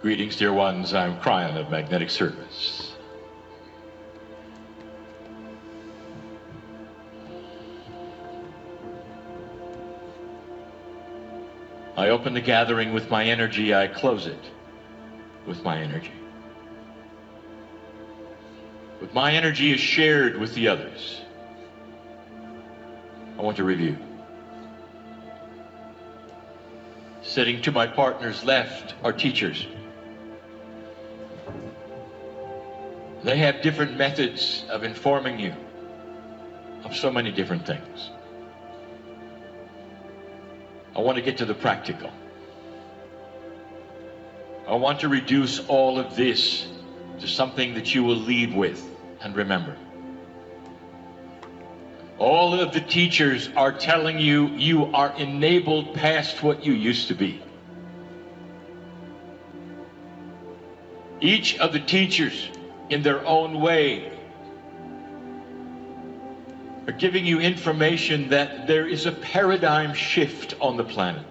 Greetings, dear ones. I'm Cryon of Magnetic Service. I open the gathering with my energy. I close it with my energy. What my energy is shared with the others. I want to review. Sitting to my partner's left are teachers. They have different methods of informing you of so many different things. I want to get to the practical. I want to reduce all of this to something that you will leave with and remember. All of the teachers are telling you you are enabled past what you used to be. Each of the teachers in their own way are giving you information that there is a paradigm shift on the planet.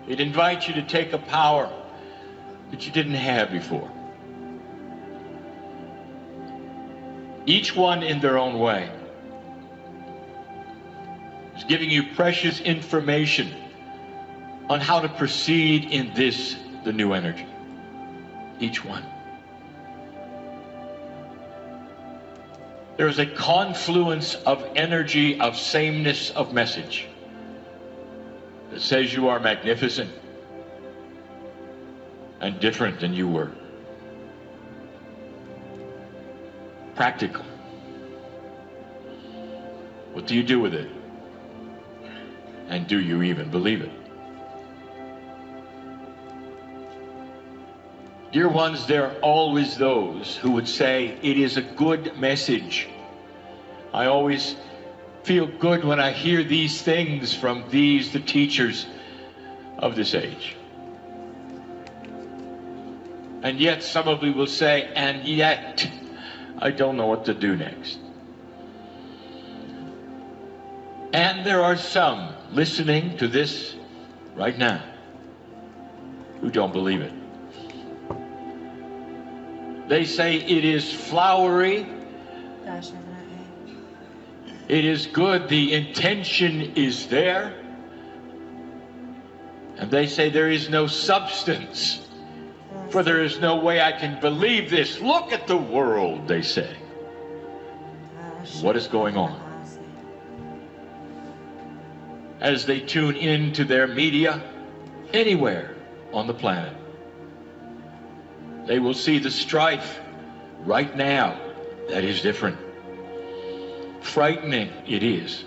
It invites you to take a power that you didn't have before. Each one in their own way is giving you precious information on how to proceed in this, the new energy. Each one. There is a confluence of energy, of sameness of message that says you are magnificent and different than you were. Practical. What do you do with it? And do you even believe it? Dear ones, there are always those who would say it is a good message. I always feel good when I hear these things from the teachers of this age. And yet some of you will say, and yet I don't know what to do next. And there are some listening to this right now who don't believe it. They say it is flowery. It is good. The intention is there. And they say there is no substance. For there is no way I can believe this. Look at the world, they say. What is going on? As they tune into their media anywhere on the planet, they will see the strife right now that is different. Frightening it is.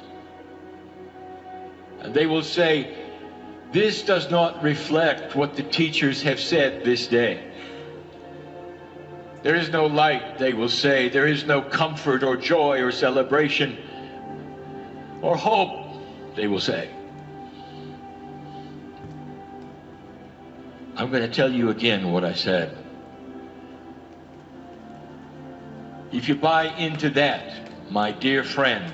And they will say, this does not reflect what the teachers have said this day. There is no light, they will say. There is no comfort or joy or celebration or hope, they will say. I'm going to tell you again what I said. If you buy into that, my dear friend,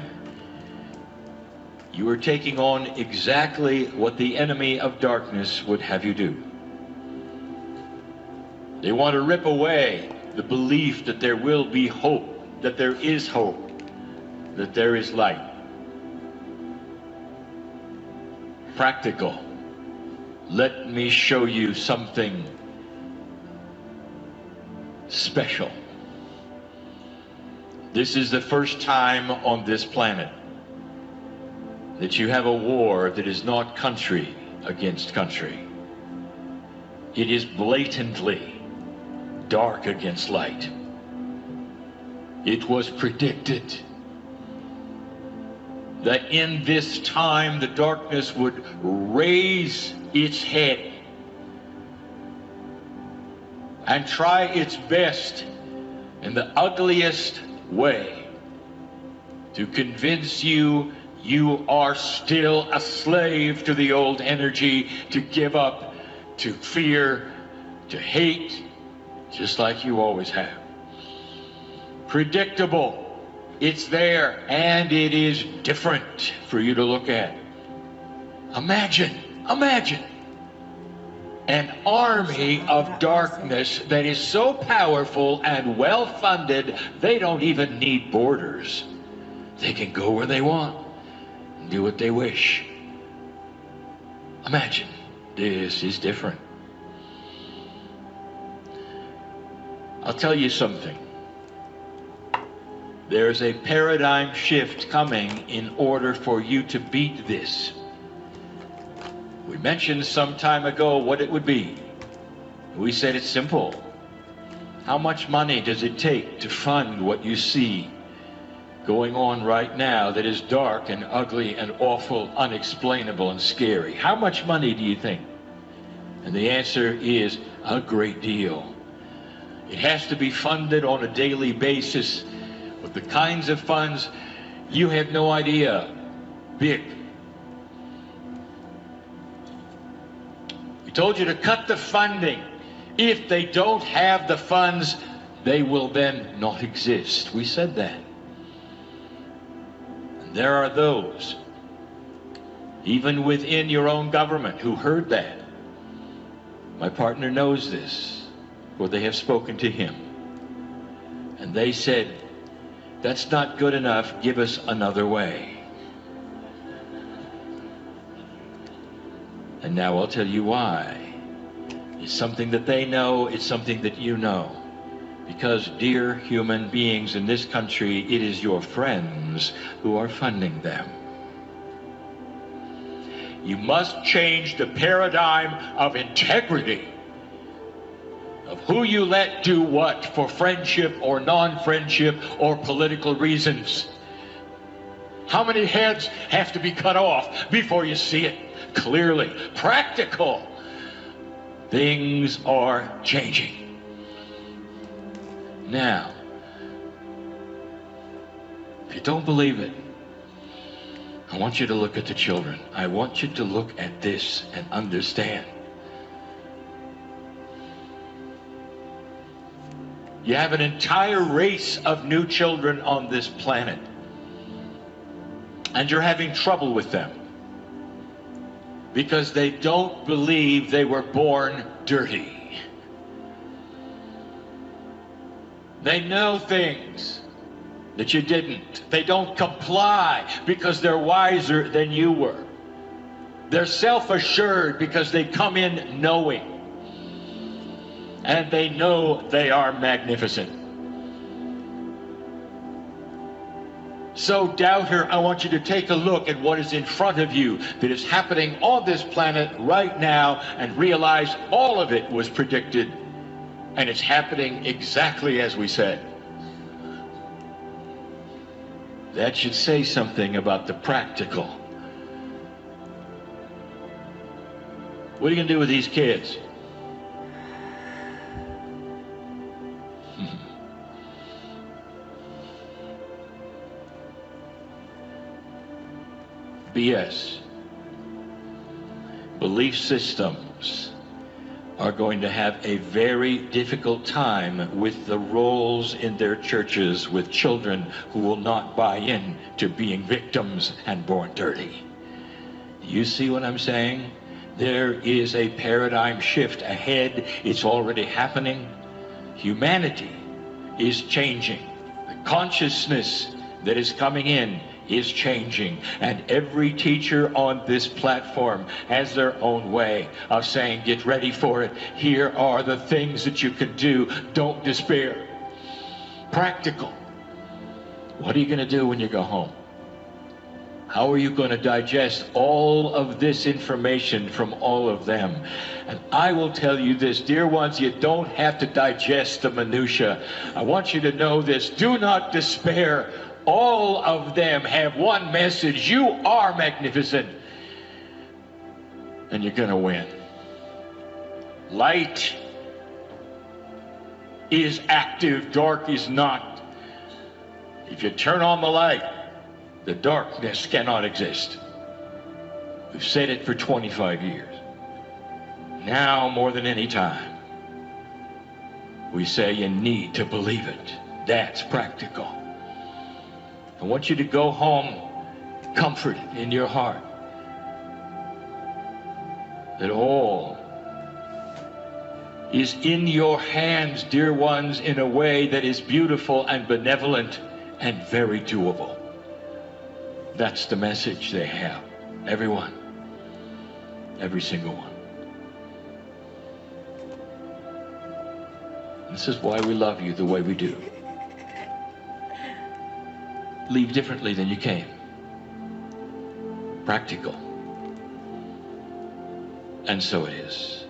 you are taking on exactly what the enemy of darkness would have you do. They want to rip away the belief that there will be hope, that there is hope, that there is light. Practical. Let me show you something special. This is the first time on this planet that you have a war that is not country against country. It is blatantly dark against light. It was predicted that in this time the darkness would raise its head and try its best in the ugliest way to convince you you are still a slave to the old energy, to give up, to fear, to hate, just like you always have. Predictable, it's there, and it is different for you to look at. Imagine an army of darkness that is so powerful and well-funded, they don't even need borders. They can go where they want and do what they wish. Imagine, this is different. I'll tell you something. There's a paradigm shift coming in order for you to beat this. We mentioned some time ago what it would be. We said it's simple. How much money does it take to fund what you see going on right now that is dark and ugly and awful, unexplainable and scary? How much money do you think? And the answer is a great deal. It has to be funded on a daily basis with the kinds of funds you have no idea. Big. We told you to cut the funding. If they don't have the funds, they will then not exist. We said that. And there are those, even within your own government, who heard that. My partner knows this, for they have spoken to him. And they said, that's not good enough, give us another way. And now I'll tell you why. It's something that they know, it's something that you know. Because, dear human beings in this country, it is your friends who are funding them. You must change the paradigm of integrity, of who you let do what for friendship or non-friendship or political reasons. How many heads have to be cut off before you see it clearly? Practical. Things are changing. Now, if you don't believe it, I want you to look at the children. I want you to look at this and understand. You have an entire race of new children on this planet, and you're having trouble with them because they don't believe they were born dirty. They know things that you didn't. They don't comply because they're wiser than you were. They're self-assured because they come in knowing. And they know they are magnificent. So, doubter, I want you to take a look at what is in front of you that is happening on this planet right now and realize all of it was predicted and it's happening exactly as we said. That should say something about the practical. What are you going to do with these kids? BS. Belief systems are going to have a very difficult time with the roles in their churches with children who will not buy in to being victims and born dirty. You see what I'm saying? There is a paradigm shift ahead. It's already happening. Humanity is changing. The consciousness that is coming in is changing, and every teacher on this platform has their own way of saying, get ready for it. Here are the things that you can do. Don't despair. Practical. What are you going to do when you go home? How are you going to digest all of this information from all of them? And I will tell you this, dear ones, you don't have to digest the minutia. I want you to know this. Do not despair. All of them have one message. You are magnificent. And you're going to win. Light is active. Dark is not. If you turn on the light, the darkness cannot exist. We've said it for 25 years. Now more than any time, we say you need to believe it. That's practical. I want you to go home comforted in your heart that all is in your hands, dear ones, in a way that is beautiful and benevolent and very doable. That's the message they have. Everyone. Every single one. This is why we love you the way we do. Leave differently than you came. Practical. And so it is.